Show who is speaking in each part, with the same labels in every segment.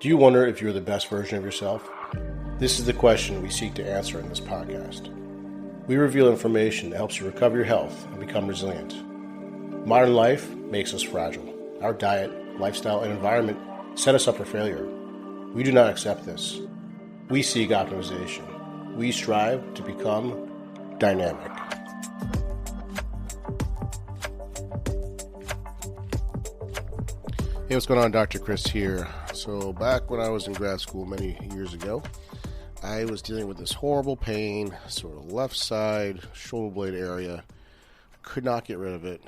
Speaker 1: Do you wonder if you're the best version of yourself? This is the question we seek to answer in this podcast. We reveal information that helps you recover your health and become resilient. Modern life makes us fragile. Our diet, lifestyle, and environment set us up for failure. We do not accept this. We seek optimization. We strive to become dynamic. Hey, what's going on? Dr. Chris here. So back when I was in grad school many years ago, I was dealing with this horrible pain, sort of left side shoulder blade area. Could not get rid of it.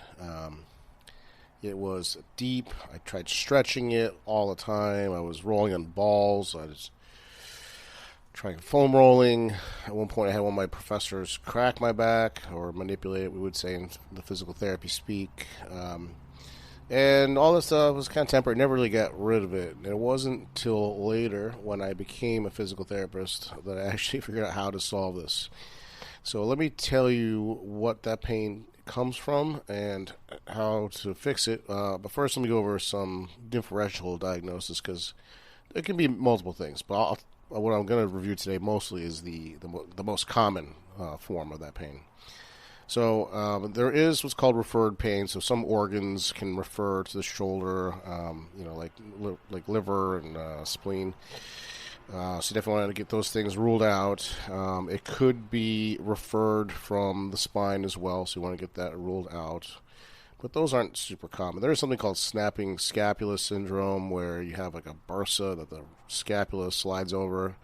Speaker 1: It was deep. I tried stretching it all the time. I was rolling on balls. I was trying foam rolling. At one point I had one of my professors crack my back or manipulate it, we would say in the physical therapy speak. And all this stuff was kind of temporary. Never really got rid of it. And it wasn't until later when I became a physical therapist that I actually figured out how to solve this. So let me tell you what that pain comes from and how to fix it. But first, let me go over some differential diagnosis because it can be multiple things. But what I'm going to review today mostly is the most common form of that pain. So there is what's called referred pain. So some organs can refer to the shoulder, like liver and spleen. So you definitely want to get those things ruled out. It could be referred from the spine as well, so you want to get that ruled out. But those aren't super common. There is something called snapping scapula syndrome, where you have like a bursa that the scapula slides over.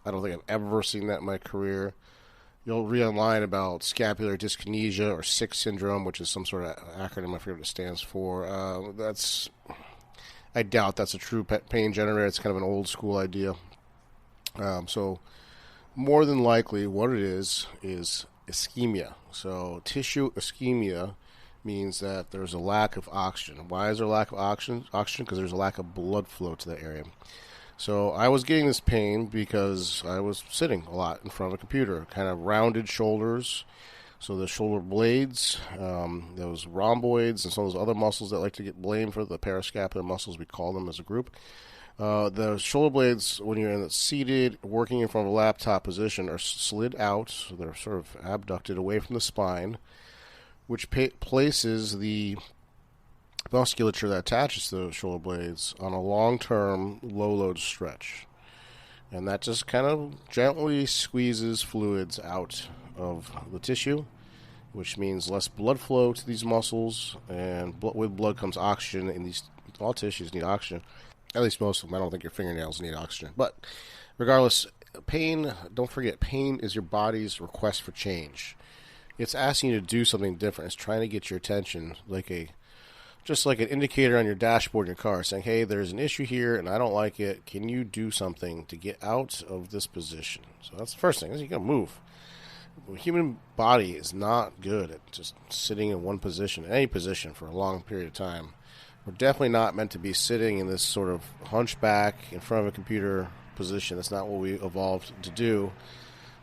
Speaker 1: I don't think I've ever seen that in my career. You'll read online about scapular dyskinesia or SICK syndrome, which is some sort of acronym. I forget what it stands for. I doubt that's a true pain generator. It's kind of an old school idea. So more than likely what it is ischemia. So tissue ischemia means that there's a lack of oxygen. Why is there a lack of oxygen? Because there's a lack of blood flow to that area. So I was getting this pain because I was sitting a lot in front of a computer, kind of rounded shoulders. So the shoulder blades, those rhomboids, and some of those other muscles that like to get blamed for the parascapular muscles, we call them as a group. The shoulder blades, when you're seated, working in front of a laptop position, are slid out. So they're sort of abducted away from the spine, which places the musculature that attaches to the shoulder blades on a long-term low-load stretch. And that just kind of gently squeezes fluids out of the tissue, which means less blood flow to these muscles, and with blood comes oxygen, and all tissues need oxygen. At least most of them. I don't think your fingernails need oxygen. But regardless, pain, don't forget, pain is your body's request for change. It's asking you to do something different. It's trying to get your attention, just like an indicator on your dashboard in your car, saying, hey, there's an issue here and I don't like it. Can you do something to get out of this position? So that's the first thing, is you got to move. The human body is not good at just sitting in one position, any position, for a long period of time. We're definitely not meant to be sitting in this sort of hunchback in front of a computer position. That's not what we evolved to do.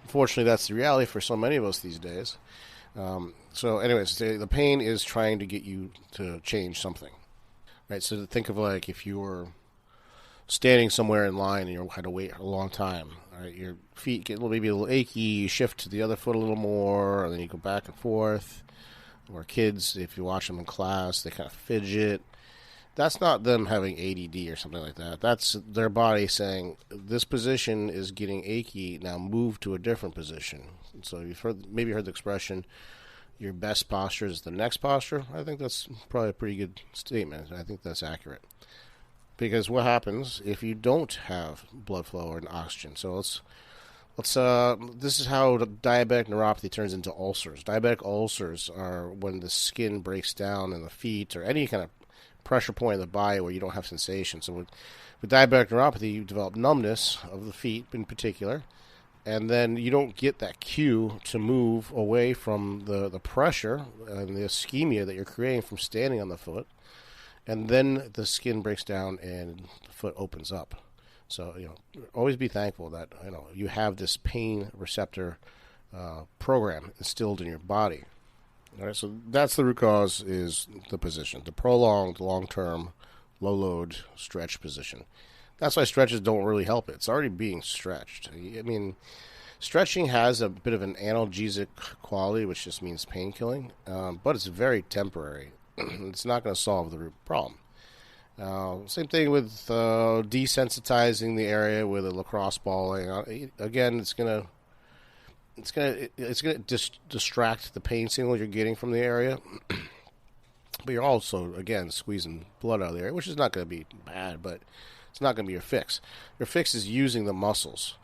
Speaker 1: Unfortunately, that's the reality for so many of us these days. So anyways, the pain is trying to get you to change something, right? So think of like if you were standing somewhere in line and you had to wait a long time, right? Your feet get maybe a little achy, you shift to the other foot a little more, and then you go back and forth. Or kids, if you watch them in class, they kind of fidget. That's not them having ADD or something like that. That's their body saying, this position is getting achy, now move to a different position. So you've maybe heard the expression, your best posture is the next posture. I think that's probably a pretty good statement. I think that's accurate. Because what happens if you don't have blood flow or oxygen? So this is how diabetic neuropathy turns into ulcers. Diabetic ulcers are when the skin breaks down in the feet or any kind of pressure point in the body where you don't have sensation. So with diabetic neuropathy, you develop numbness of the feet in particular, and then you don't get that cue to move away from the pressure and the ischemia that you're creating from standing on the foot, and then the skin breaks down and the foot opens up. So, always be thankful that, you have this pain receptor program instilled in your body. All right, so that's the root cause, is the position, the prolonged, long-term, low-load stretch position. That's why stretches don't really help it. It's already being stretched. I mean, stretching has a bit of an analgesic quality, which just means pain killing, but it's very temporary. It's not going to solve the root problem. Same thing with desensitizing the area with a lacrosse ball. Again, it's gonna distract the pain signal you're getting from the area, but you're also again squeezing blood out of the area, which is not going to be bad, but it's not going to be your fix. Your fix is using the muscles.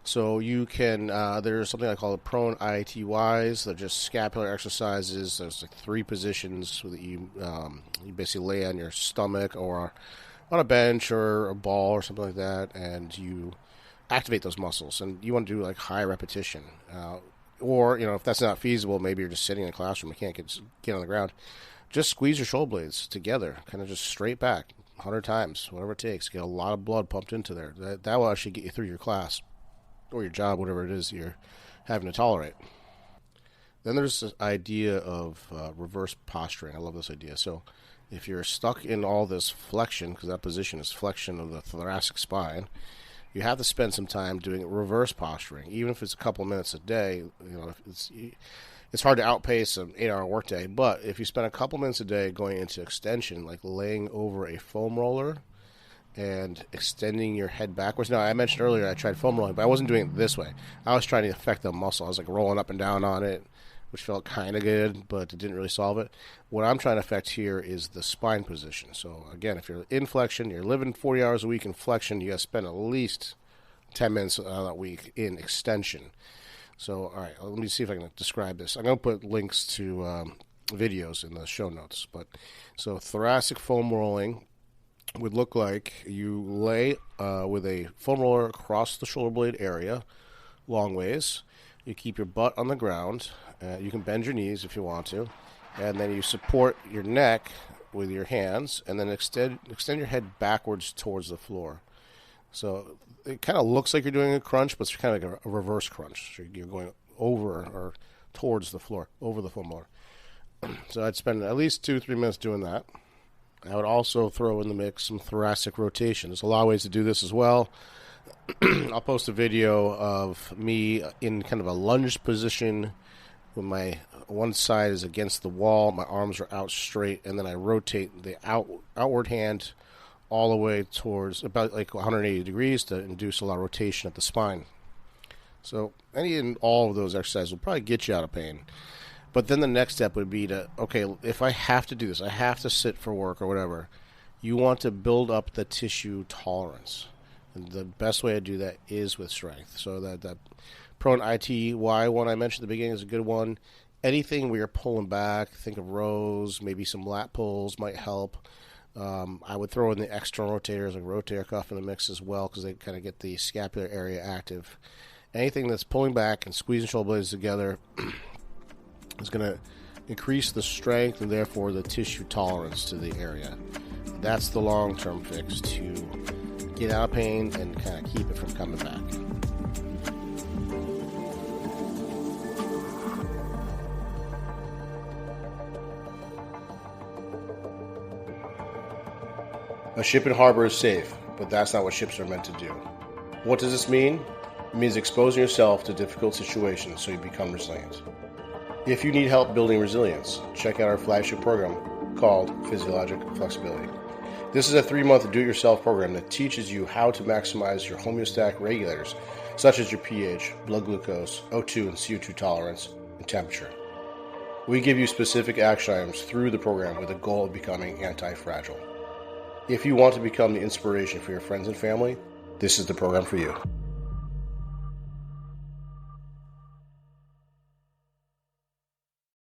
Speaker 1: So you can, there's something I call the prone ITYs. They're just scapular exercises. There's like 3 positions that you basically lay on your stomach or on a bench or a ball or something like that, and you activate those muscles. And you want to do like high repetition. Or, if that's not feasible, maybe you're just sitting in a classroom and can't get on the ground. Just squeeze your shoulder blades together, kind of just straight back 100 times, whatever it takes. Get a lot of blood pumped into there. That will actually get you through your class or your job, whatever it is you're having to tolerate. Then there's this idea of reverse posturing. I love this idea. So if you're stuck in all this flexion, because that position is flexion of the thoracic spine, you have to spend some time doing reverse posturing, even if it's a couple minutes a day. It's hard to outpace an 8-hour workday, but if you spend a couple minutes a day going into extension, like laying over a foam roller and extending your head backwards. Now, I mentioned earlier I tried foam rolling, but I wasn't doing it this way. I was trying to affect the muscle. I was like rolling up and down on it, which felt kind of good, but it didn't really solve it. What I'm trying to affect here is the spine position. So again, if you're in flexion, you're living 40 hours a week in flexion, you got to spend at least 10 minutes that week in extension. So, all right, let me see if I can describe this. I'm going to put links to videos in the show notes. So thoracic foam rolling would look like you lay with a foam roller across the shoulder blade area, long ways. You keep your butt on the ground. You can bend your knees if you want to. And then you support your neck with your hands and then extend your head backwards towards the floor. So it kind of looks like you're doing a crunch, but it's kind of like a reverse crunch. So you're going over or towards the floor, over the foam roller. So I'd spend at least 2-3 minutes doing that. I would also throw in the mix some thoracic rotation. There's a lot of ways to do this as well. I'll post a video of me in kind of a lunge position when my one side is against the wall, my arms are out straight, and then I rotate the outward hand all the way towards about like 180 degrees to induce a lot of rotation at the spine. So any and all of those exercises will probably get you out of pain. But then the next step would be to, okay, if I have to do this, I have to sit for work or whatever, you want to build up the tissue tolerance. And the best way to do that is with strength. So that prone ITY one I mentioned at the beginning is a good one. Anything where you're pulling back, think of rows, maybe some lat pulls might help. I would throw in the external rotators like rotator cuff in the mix as well because they kind of get the scapular area active. Anything that's pulling back and squeezing shoulder blades together is going to increase the strength and therefore the tissue tolerance to the area. That's the long-term fix to get out of pain and kind of keep it from coming back. A ship in harbor is safe, but that's not what ships are meant to do. What does this mean? It means exposing yourself to difficult situations so you become resilient. If you need help building resilience, check out our flagship program called Physiologic Flexibility. This is a 3-month do-it-yourself program that teaches you how to maximize your homeostatic regulators, such as your pH, blood glucose, O2 and CO2 tolerance, and temperature. We give you specific action items through the program with the goal of becoming anti-fragile. If you want to become the inspiration for your friends and family, this is the program for you.